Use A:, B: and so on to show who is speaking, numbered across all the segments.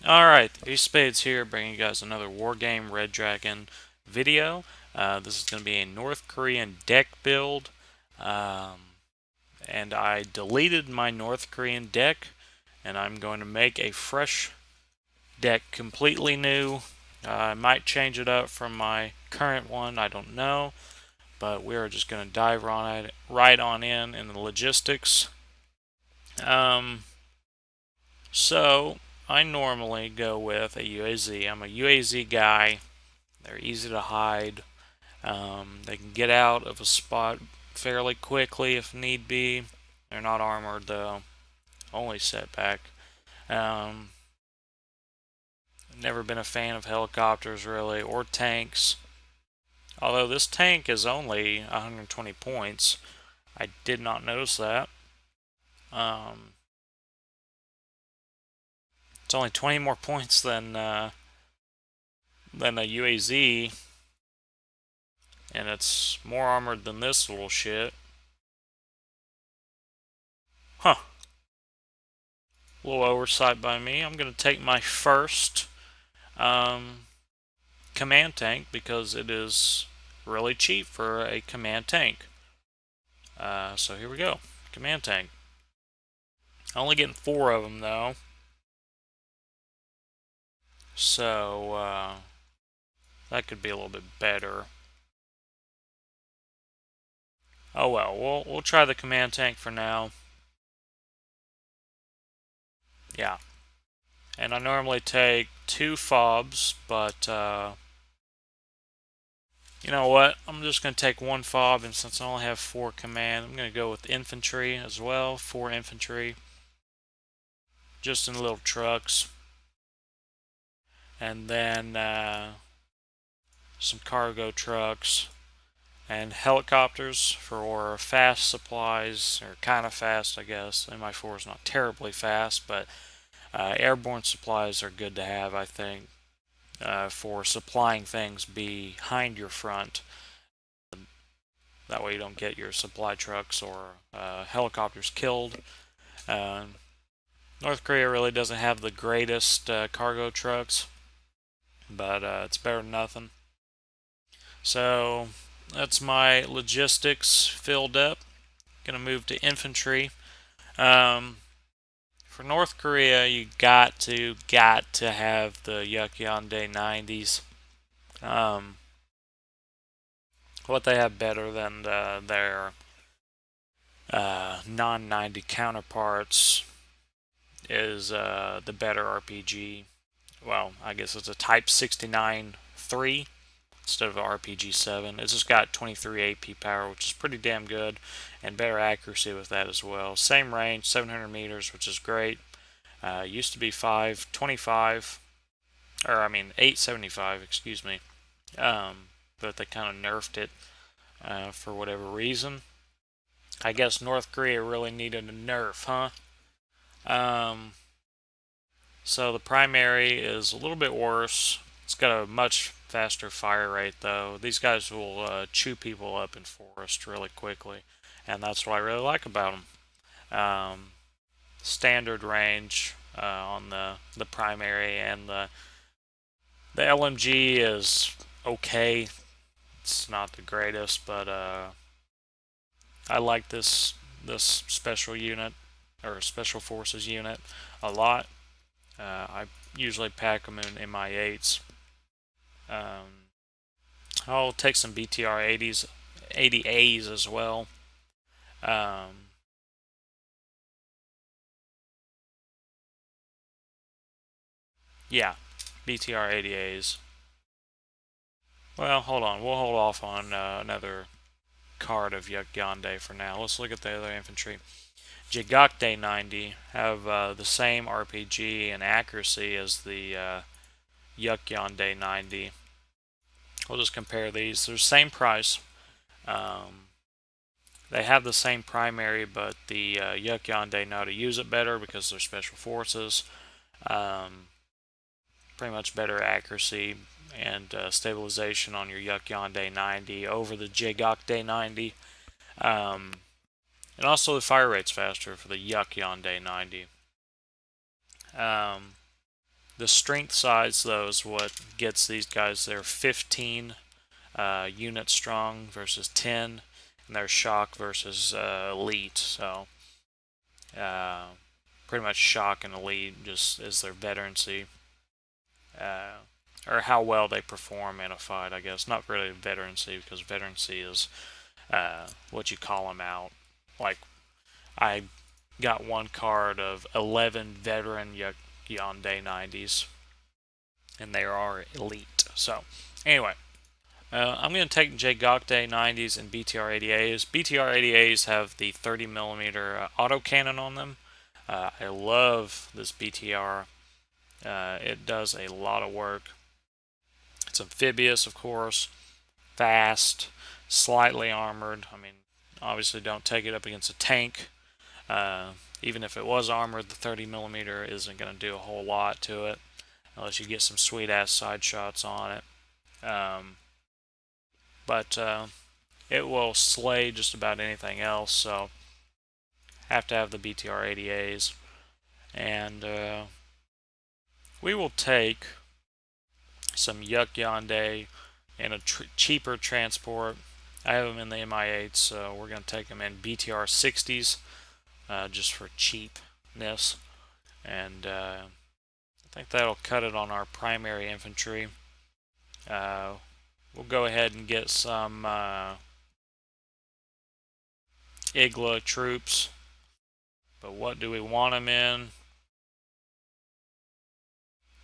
A: Alright, Ace Spades here, bringing you guys another Wargame Red Dragon video. This is going to be a North Korean deck build, and I deleted my North Korean deck, and I'm going to make a fresh deck completely new. I might change it up from my current one, I don't know, but we're just going to dive right on in the logistics. Um, so, I normally go with a UAZ. I'm a UAZ guy. They're easy to hide. They can get out of a spot fairly quickly if need be. They're not armored though. Only setback. Um, Never been a fan of helicopters really, or tanks. Although this tank is only 120 points. I did not notice that. Um, it's only 20 more points than a UAZ, and it's more armored than this little shit. Huh. A little oversight by me. I'm going to take my first command tank because it is really cheap for a command tank. So here we go. Command tank. Only getting 4 of them though. So that could be a little bit better. Oh well, we'll try the command tank for now. Yeah. And I normally take 2 fobs, but you know what? I'm just going to take 1 fob, and since I only have 4 command, I'm going to go with infantry as well. 4 infantry. Just in little trucks. And then some cargo trucks and helicopters for fast supplies, or kind of fast, I guess. MI4 is not terribly fast, but airborne supplies are good to have, I think, for supplying things behind your front. That way you don't get your supply trucks or helicopters killed. Uh, North Korea really doesn't have the greatest cargo trucks, but it's better than nothing. So that's my logistics filled up. Gonna move to infantry. Um, for North Korea, you got to have the Yukyonde 90s. What they have better than their non-90 counterparts is the better RPG. Well, I guess it's a Type 69 3 instead of RPG 7. It's just got 23 AP power, which is pretty damn good, and better accuracy with that as well. Same range, 700 meters, which is great. Used to be 525, or I mean 875, excuse me. But they kind of nerfed it for whatever reason. I guess North Korea really needed a nerf, huh? Um, so the primary is a little bit worse. It's got a much faster fire rate, though. These guys will chew people up in forest really quickly, and that's what I really like about them. Standard range on the primary, and the LMG is okay. It's not the greatest, but I like this special unit or special forces unit a lot. I usually pack them in MI8s. I'll take some BTR 80s, 80As as well. Yeah, BTR 80As. Well, hold on. We'll hold off on another card of Yukyonde for now. Let's look at the other infantry. Jigakde 90 have the same RPG and accuracy as the Yukyonde 90. We'll just compare these. They're the same price. They have the same primary, but the Yukyonde know how to use it better because they're special forces. Pretty much better accuracy and stabilization on your Yukyonde 90 over the Jigakde 90. And also the fire rate's faster for the Yukyonde 90. The strength size, though, is what gets these guys. They're 15 units strong versus 10, and they're shock versus elite. So uh, pretty much shock and elite just is their veterancy, or how well they perform in a fight, I guess. Not really veterancy, because veterancy is what you call them out. Like, I got one card of 11 veteran Yonde 90s, and they are elite. So, anyway, I'm going to take Jagokde 90s and BTR 80As. BTR 80As have the 30mm autocannon on them. I love this BTR. It does a lot of work. It's amphibious, of course, fast, slightly armored. I mean, obviously don't take it up against a tank. Even if it was armored, the 30mm isn't going to do a whole lot to it unless you get some sweet ass side shots on it. But it will slay just about anything else, so have to have the BTR 80As. And we will take some Yuk Yonde in a cheaper transport. I have them in the MI8, so we're going to take them in BTR 60s just for cheapness. And I think that'll cut it on our primary infantry. We'll go ahead and get some Igla troops. But what do we want them in?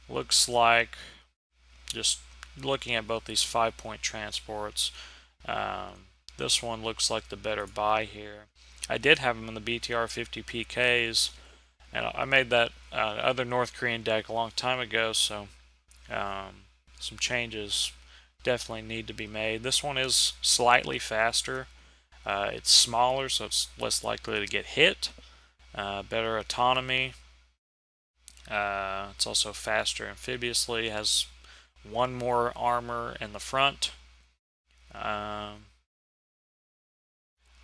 A: Looks like, just looking at both these 5-point transports, this one looks like the better buy here. I did have them in the BTR 50 PKs, and I made that other North Korean deck a long time ago, so some changes definitely need to be made. This one is slightly faster. It's smaller, so it's less likely to get hit. Better autonomy. It's also faster amphibiously. Has one more armor in the front.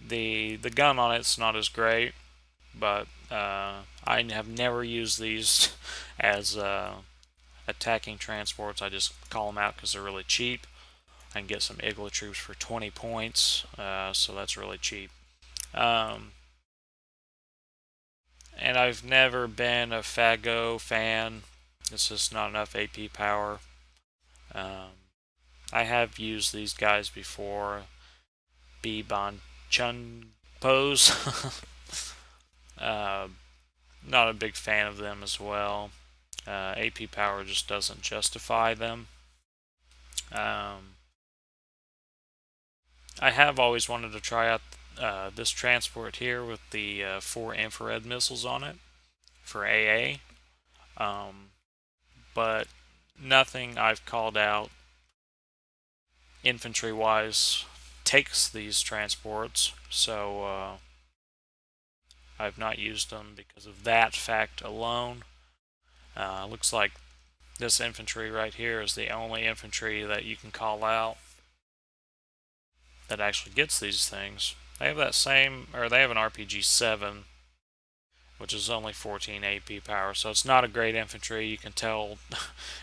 A: The gun on it's not as great, but I have never used these as attacking transports. I just call them out because they're really cheap. I can get some Igla troops for 20 points, so that's really cheap. And I've never been a Fago fan. It's just not enough AP power. I have used these guys before. B Bon Chun Pose. Not a big fan of them as well. AP power just doesn't justify them. I have always wanted to try out this transport here with the 4 infrared missiles on it for AA. But nothing I've called out infantry wise takes these transports, so I've not used them because of that fact alone. Looks like this infantry right here is the only infantry that you can call out that actually gets these things. They have that same, or they have an RPG 7, which is only 14 AP power, so it's not a great infantry. You can tell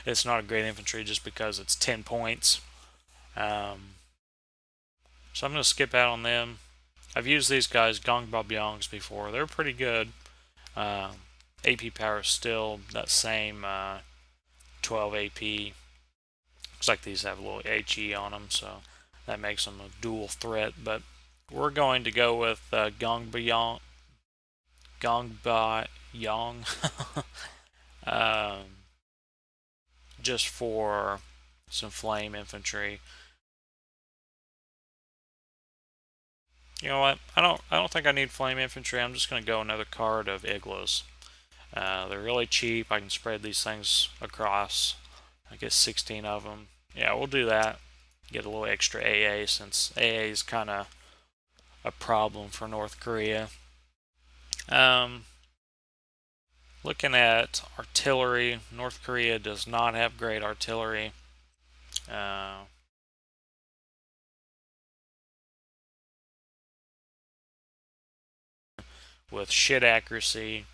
A: it's not a great infantry just because it's 10 points. So I'm going to skip out on them. I've used these guys, Gong Babyongs, before. They're pretty good. AP power is still that same 12 AP. Looks like these have a little HE on them, so that makes them a dual threat. But we're going to go with Gong Bayong. Just for some flame infantry. You know what? I don't think I need flame infantry. I'm just going to go another card of Iglos. They're really cheap. I can spread these things across. I get 16 of them. Yeah, we'll do that. Get a little extra AA since AA is kind of a problem for North Korea. Looking at artillery, North Korea does not have great artillery. With shit accuracy,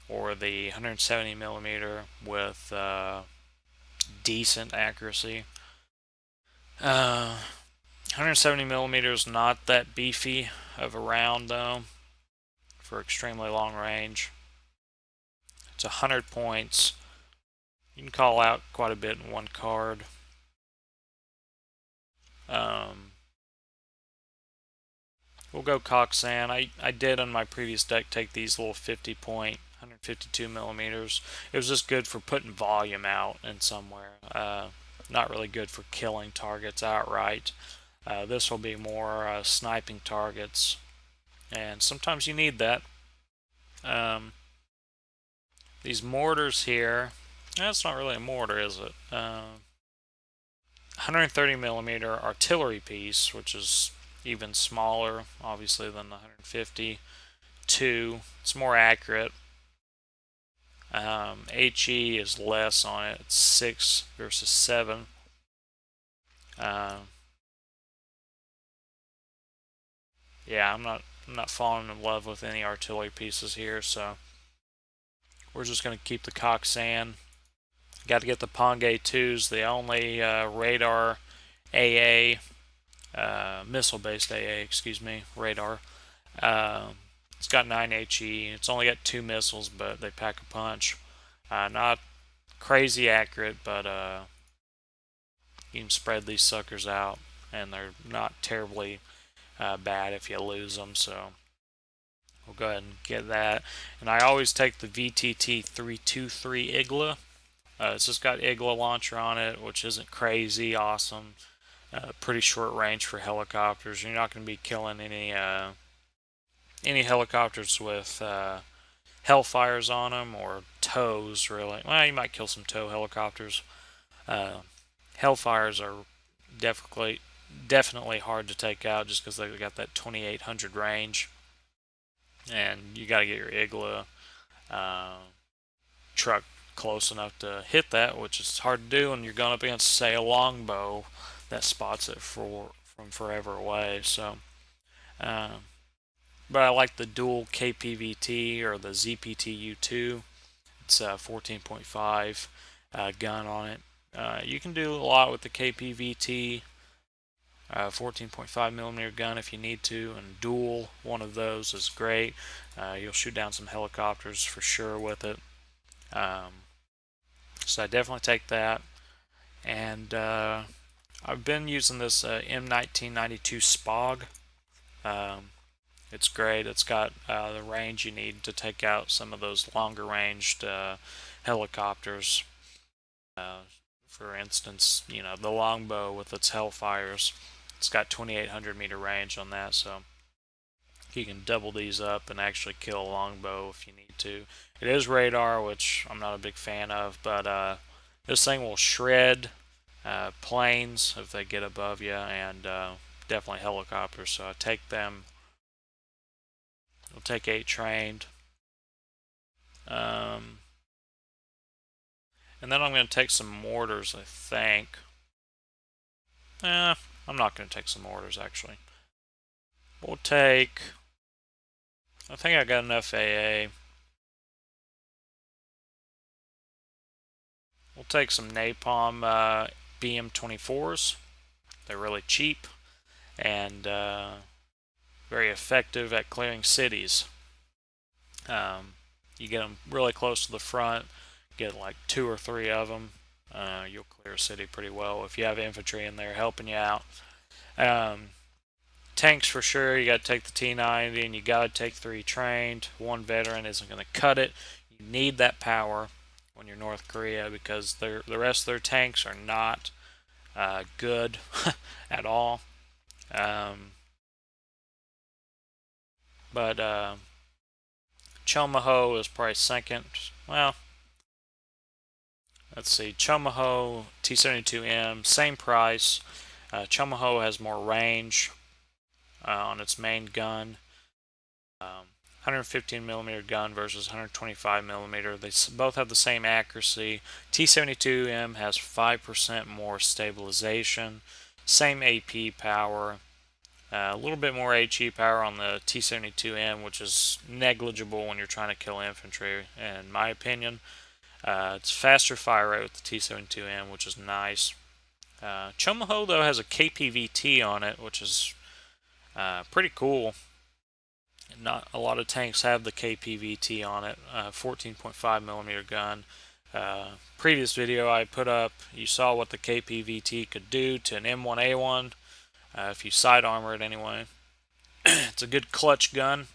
A: or the 170 millimeter with decent accuracy. 170 millimeters not that beefy of a round though for extremely long range. It's 100 points. You can call out quite a bit in one card. We'll go Coxswain. I did on my previous deck take these little 50 point 152 millimeters. It was just good for putting volume out in somewhere. Not really good for killing targets outright. This will be more sniping targets, and sometimes you need that. These mortars here, that's not really a mortar, is it? 130 millimeter artillery piece, which is even smaller, obviously, than the 150. 2, it's more accurate. HE is less on it. It's 6 versus 7. Yeah, I'm not falling in love with any artillery pieces here, so we're just going to keep the Coxswain. Got to get the Pongay 2s, the only radar AA, missile-based AA, excuse me, radar. It's got 9 HE. It's only got 2 missiles, but they pack a punch. Not crazy accurate, but you can spread these suckers out, and they're not terribly bad if you lose them. So we'll go ahead and get that. And I always take the VTT 323 Igla. It's just got Igla launcher on it, which isn't crazy awesome. Pretty short range for helicopters. You're not going to be killing any helicopters with Hellfires on them or tows, really. Well, you might kill some tow helicopters. Hellfires are definitely hard to take out just because they've got that 2800 range, and you got to get your Igla truck close enough to hit that, which is hard to do when you're going up against, say, a longbow that spots it from forever away. So, but I like the dual KPVT or the ZPT-U2. It's a 14.5 gun on it. You can do a lot with the KPVT 14.5 millimeter gun if you need to, and dual one of those is great. You'll shoot down some helicopters for sure with it. So I definitely take that. And I've been using this M1992 Spog. It's great. It's got the range you need to take out some of those longer ranged helicopters. For instance, you know, the longbow with its Hellfires. It's got 2800 meter range on that, so you can double these up and actually kill a longbow if you need to. It is radar, which I'm not a big fan of, but this thing will shred planes if they get above you, and definitely helicopters, so I take them. We'll take 8 trained. And then I'm going to take some mortars, I think. I'm not going to take some mortars, actually. We'll take... I think I got enough AA. We'll take some napalm BM24s. They're really cheap and very effective at clearing cities. You get them really close to the front, get like 2 or 3 of them. You'll clear a city pretty well if you have infantry in there helping you out. Tanks for sure, you got to take the T90 and you got to take 3 trained. 1 veteran isn't going to cut it. You need that power when you're North Korea because the rest of their tanks are not good at all. But Chomaho is probably second. Well, let's see. Chomaho T72M, same price. Chomaho has more range on its main gun. 115 millimeter gun versus 125 millimeter. They both have the same accuracy. T72M has 5% more stabilization, same AP power. A little bit more HE power on the T-72M, which is negligible when you're trying to kill infantry, in my opinion. It's faster fire rate with the T-72M, which is nice. Chomaho, though, has a KPVT on it, which is pretty cool. Not a lot of tanks have the KPVT on it. 14.5 millimeter gun. Previous video I put up, you saw what the KPVT could do to an M1A1 if you side armor it anyway. It's a good clutch gun,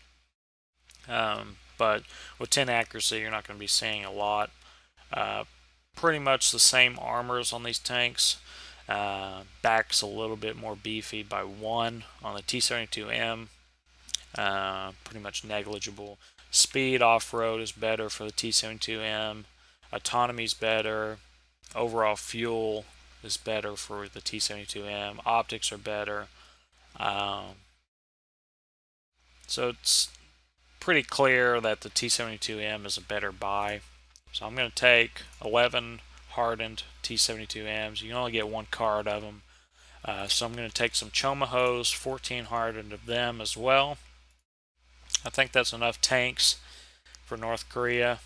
A: but with 10 accuracy you're not going to be seeing a lot. Pretty much the same armors on these tanks. Back's a little bit more beefy by 1 on the T-72M. Pretty much negligible. Speed off-road is better for the T-72M. Autonomy's better. Overall fuel is better for the T-72M. Optics are better. So it's pretty clear that the T-72M is a better buy. So I'm going to take 11 hardened T-72Ms. You can only get 1 card of them. So I'm going to take some Chomahos, 14 hardened of them as well. I think that's enough tanks for North Korea.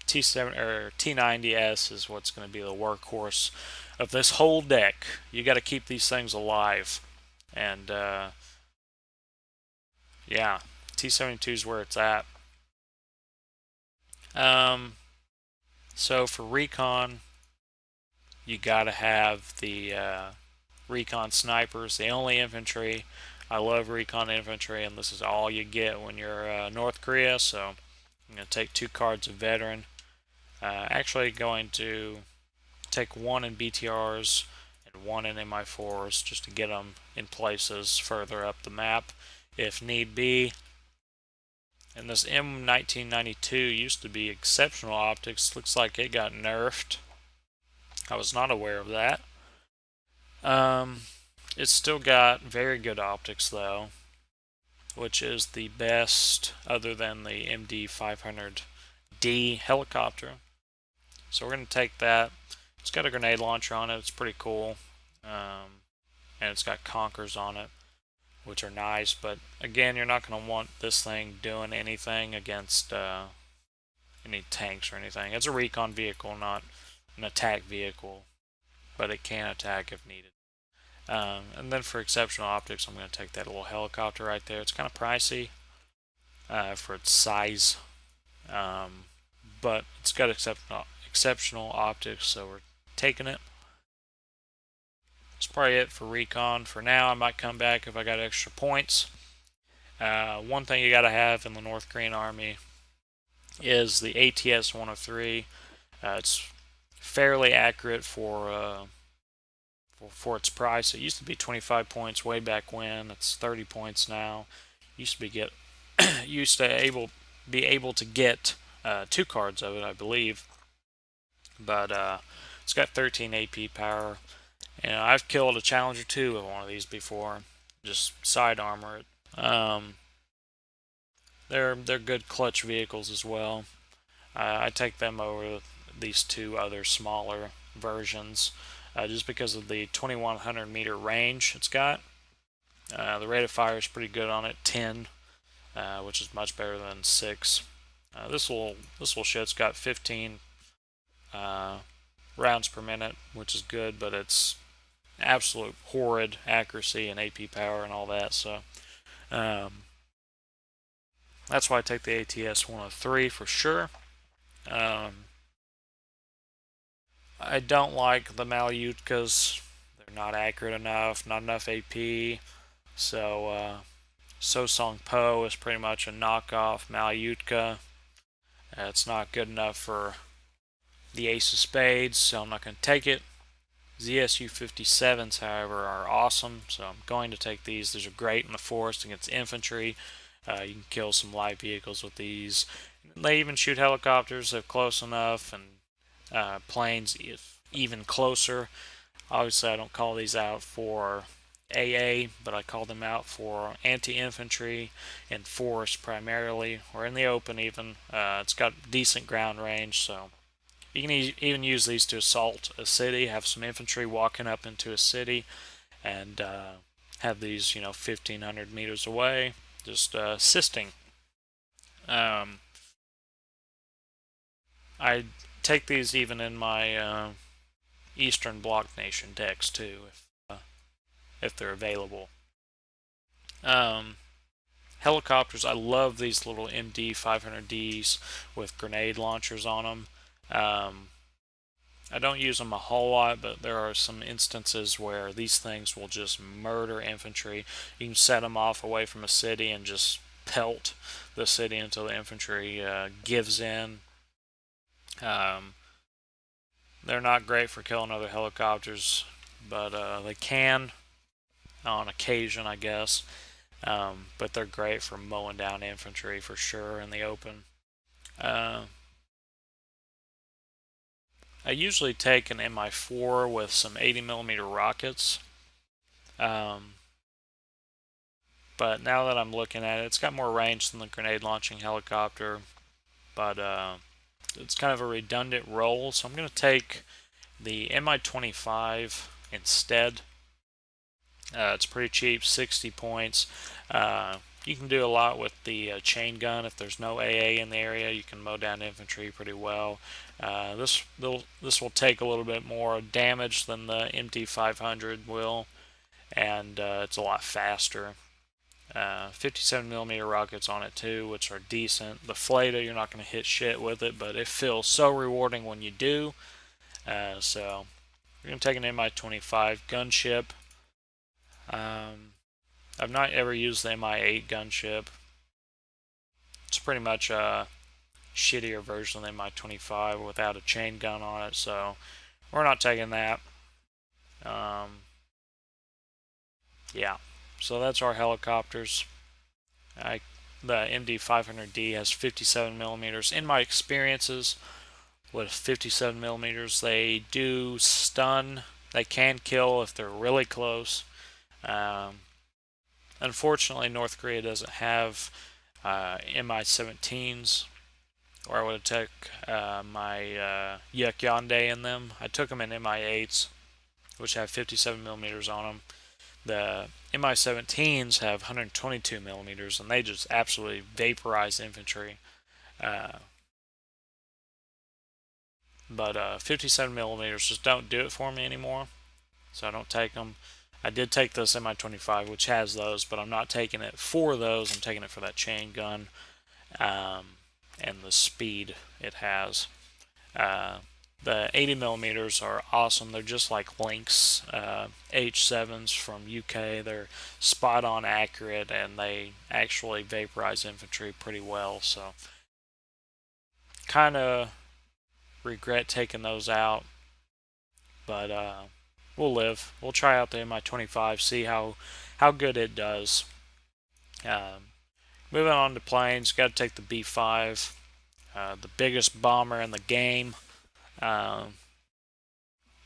A: T7 or T90S is what's going to be the workhorse of this whole deck. You got to keep these things alive, and yeah, T72 is where it's at. So for Recon, you got to have the Recon snipers, the only infantry. I love Recon infantry, and this is all you get when you're North Korea. So I'm going to take 2 cards of veteran. Actually going to take 1 in BTRs and 1 in MI4s just to get them in places further up the map if need be. And this M1992 used to be exceptional optics. Looks like it got nerfed. I was not aware of that. It's still got very good optics though, which is the best other than the MD-500D helicopter. So we're going to take that. It's got a grenade launcher on it. It's pretty cool. And it's got conkers on it, which are nice. But again, you're not going to want this thing doing anything against any tanks or anything. It's a recon vehicle, not an attack vehicle, but it can attack if needed. And then for exceptional optics, I'm going to take that little helicopter right there. It's kind of pricey for its size, but it's got exceptional optics, so we're taking it. That's probably it for Recon for now. I might come back if I got extra points. One thing you got to have in the North Korean Army is the ATS-103. It's fairly accurate for its price. It used to be 25 points way back when. It's 30 points now. Used to be able to get 2 cards of it, I believe. But it's got 13 AP power. And I've killed a Challenger 2 with one of these before. Just side armor it. They're good clutch vehicles as well. I take them over these 2 other smaller versions. Just because of the 2100 meter range it's got. The rate of fire is pretty good on it, 10, which is much better than 6. This little shit's got 15 rounds per minute, which is good, but it's absolute horrid accuracy and AP power and all that. So that's why I take the ATS-103 for sure. I don't like the Malyutkas. They're not accurate enough, not enough AP. So, So-Song Po is pretty much a knockoff Malyutka. It's not good enough for the Ace of Spades, so I'm not going to take it. ZSU-57s, however, are awesome, so I'm going to take these. These are great in the forest against infantry. You can kill some light vehicles with these. They even shoot helicopters if close enough, and planes if even closer. Obviously, I don't call these out for AA, but I call them out for anti-infantry and forest primarily, or in the open even. It's got decent ground range, so you can even use these to assault a city, have some infantry walking up into a city, and have these, 1,500 meters away, just assisting. I take these even in my Eastern Bloc Nation decks too, if they're available. Helicopters, I love these little MD 500Ds with grenade launchers on them. I don't use them a whole lot, but there are some instances where these things will just murder infantry. You can set them off away from a city and just pelt the city until the infantry gives in. They're not great for killing other helicopters, but they can on occasion, I guess. But they're great for mowing down infantry for sure in the open. I usually take an Mi-4 with some 80mm rockets. But now that I'm looking at it, it's got more range than the grenade launching helicopter. But it's kind of a redundant role, so I'm going to take the Mi-25 instead. It's pretty cheap, 60 points. You can do a lot with the chain gun. If there's no AA in the area, you can mow down infantry pretty well. This will take a little bit more damage than the MT500 will, and it's a lot faster. 57mm rockets on it too, which are decent. The Flata, you're not going to hit shit with it, but it feels so rewarding when you do. So we're going to take an Mi-25 gunship. I've not ever used the Mi-8 gunship. It's pretty much a shittier version of the Mi-25 without a chain gun on it, so we're not taking that. Yeah, so that's our helicopters. The MD500D has 57mm. In my experiences with 57mm, they do stun. They can kill if they're really close. Unfortunately, North Korea doesn't have Mi-17s, or I would have took my Yuk in them. I took them in Mi-8s, which have 57mm on them. The Mi-17s have 122mm, and they just absolutely vaporize infantry. But 57mm just don't do it for me anymore, so I don't take them. I did take this Mi-25, which has those, but I'm not taking it for those. I'm taking it for that chain gun and the speed it has. The 80mm are awesome. They're just like Lynx H7s from UK. They're spot on accurate, and they actually vaporize infantry pretty well. So, kind of regret taking those out, but we'll live. We'll try out the Mi-25, see how good it does. Moving on to planes, got to take the B5, the biggest bomber in the game. Well,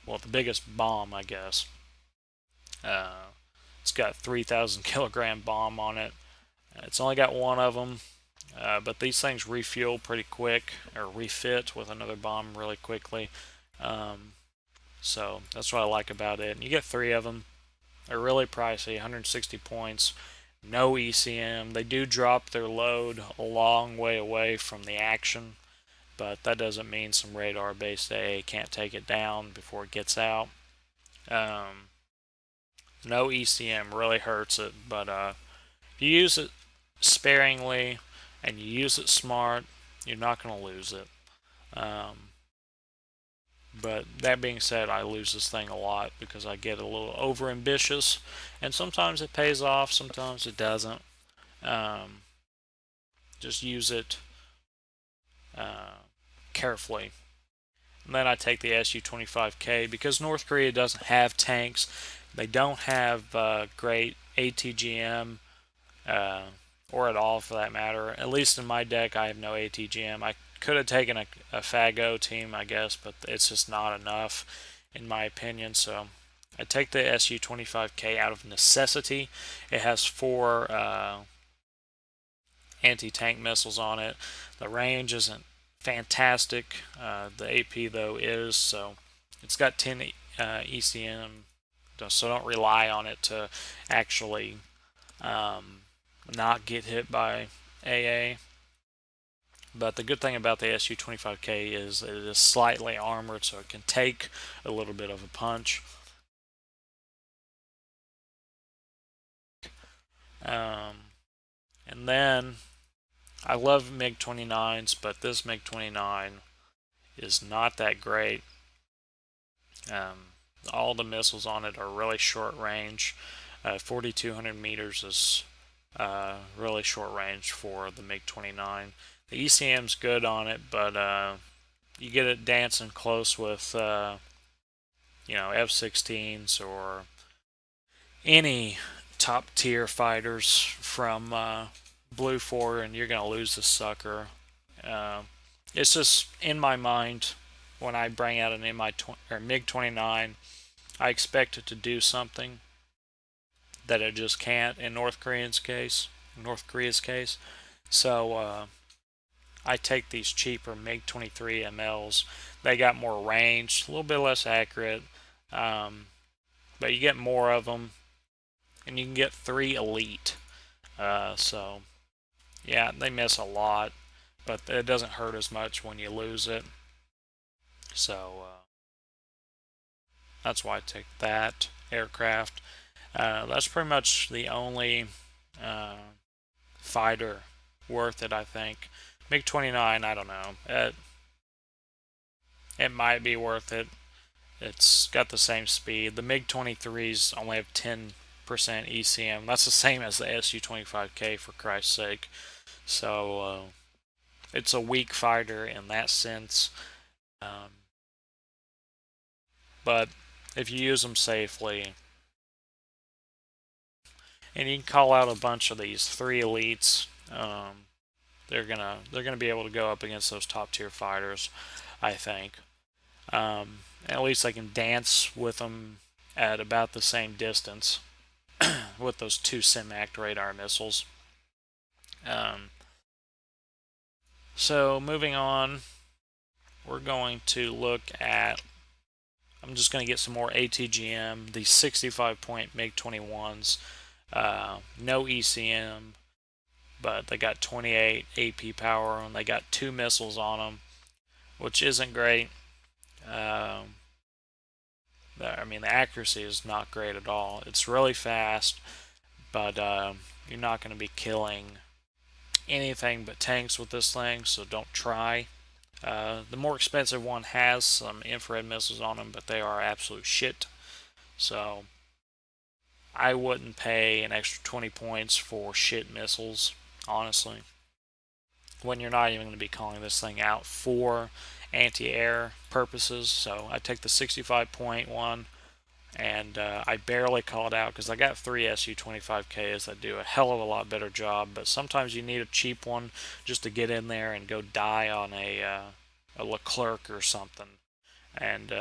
A: the biggest bomb, I guess. It's got 3,000 kilogram bomb on it. It's only got one of them, but these things refuel pretty quick, or refit with another bomb really quickly. So that's what I like about it. And you get three of them. They're really pricey, 160 points. No ECM. They do drop their load a long way away from the action, but that doesn't mean some radar-based AA can't take it down before it gets out. No ECM really hurts it, but if you use it sparingly and you use it smart, you're not going to lose it. But that being said, I lose this thing a lot because I get a little over ambitious, and sometimes it pays off, sometimes it doesn't. Just use it carefully. And then I take the Su-25K because North Korea doesn't have tanks. They don't have great ATGM, or at all for that matter. At least in my deck, I have no ATGM. I could have taken a Fago team, I guess, but it's just not enough, in my opinion. So I take the Su-25K out of necessity. It has 4 anti-tank missiles on it. The range isn't fantastic. The AP, though, is. So it's got 10 ECM So don't rely on it to actually not get hit by AA. But the good thing about the SU-25K is it is slightly armored, so it can take a little bit of a punch. And then I love MiG-29s, but this MiG-29 is not that great. All the missiles on it are really short range. 4,200 meters is really short range for the MiG-29. The ECM's good on it, but you get it dancing close with F-16s or any top tier fighters from Blue 4, and you're gonna lose the sucker. It's just in my mind when I bring out an MiG-29, I expect it to do something that it just can't in North Korea's case. So I take these cheaper MiG-23 MLs. They got more range, a little bit less accurate, but you get more of them, and you can get 3 elite. So yeah, they miss a lot, but it doesn't hurt as much when you lose it. So that's why I take that aircraft. That's pretty much the only fighter worth it, I think. MiG-29, I don't know. It might be worth it. It's got the same speed. The MiG-23s only have 10% ECM. That's the same as the SU-25K, for Christ's sake. So it's a weak fighter in that sense. But if you use them safely, and you can call out a bunch of these 3 elites, they're gonna be able to go up against those top tier fighters, I think. At least they can dance with them at about the same distance with those 2 SIMAC radar missiles. So moving on, we're going to look at. I'm just going to get some more ATGM. These 65-point MiG-21s, no ECM, but they got 28 AP power and they got 2 missiles on them, which isn't great. I mean, the accuracy is not great at all. It's really fast, but you're not going to be killing anything but tanks with this thing, so don't try. The more expensive one has some infrared missiles on them, but they are absolute shit. So I wouldn't pay an extra 20 points for shit missiles, honestly, when you're not even going to be calling this thing out for anti-air purposes. So I take the 65-point one, and I barely call it out because I got 3 SU-25Ks that do a hell of a lot better job, but sometimes you need a cheap one just to get in there and go die on a Leclerc or something. And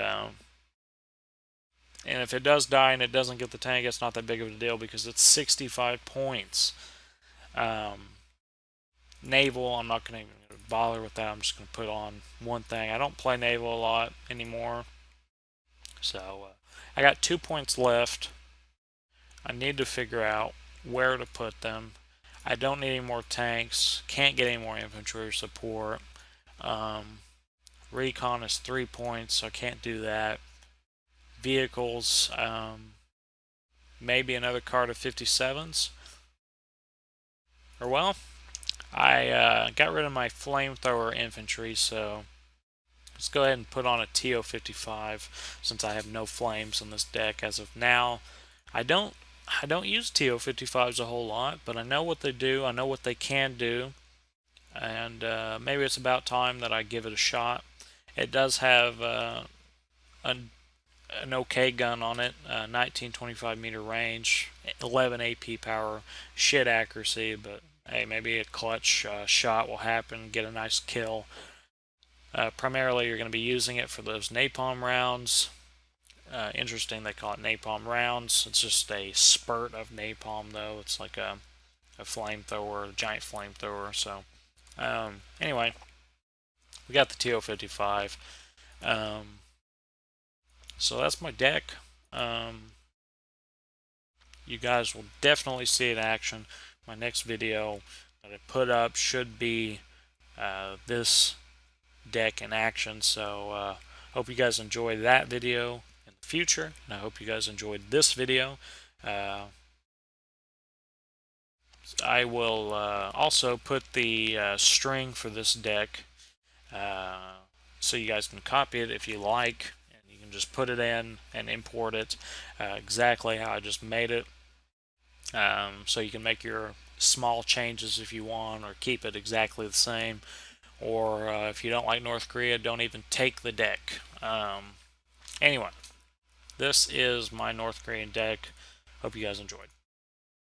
A: if it does die and it doesn't get the tank, it's not that big of a deal because it's 65 points. Naval, I'm not going to bother with that. I'm just going to put on one thing. I don't play Naval a lot anymore. So I got 2 points left. I need to figure out where to put them. I don't need any more tanks. Can't get any more infantry support. Recon is 3 points, so I can't do that. Vehicles, maybe another card of 57s. Or well, I got rid of my flamethrower infantry, so let's go ahead and put on a TO-55 since I have no flames in this deck as of now. I don't use TO-55s a whole lot, but I know what they do. I know what they can do, and maybe it's about time that I give it a shot. It does have an okay gun on it, 1925 meter range, 11 AP power, shit accuracy, but hey, maybe a clutch shot will happen, get a nice kill. Primarily, you're going to be using it for those napalm rounds. Interesting, they call it napalm rounds. It's just a spurt of napalm, though. It's like a flamethrower, a giant flamethrower. So, anyway, we got the TO-55. So that's my deck. you guys will definitely see it in action. My next video that I put up should be this deck in action. So hope you guys enjoy that video in the future, and I hope you guys enjoyed this video. I will also put the string for this deck so you guys can copy it if you like, and you can just put it in and import it exactly how I just made it. So you can make your small changes if you want, or keep it exactly the same. Or if you don't like North Korea, don't even take the deck. Anyway, this is my North Korean deck. Hope you guys enjoyed.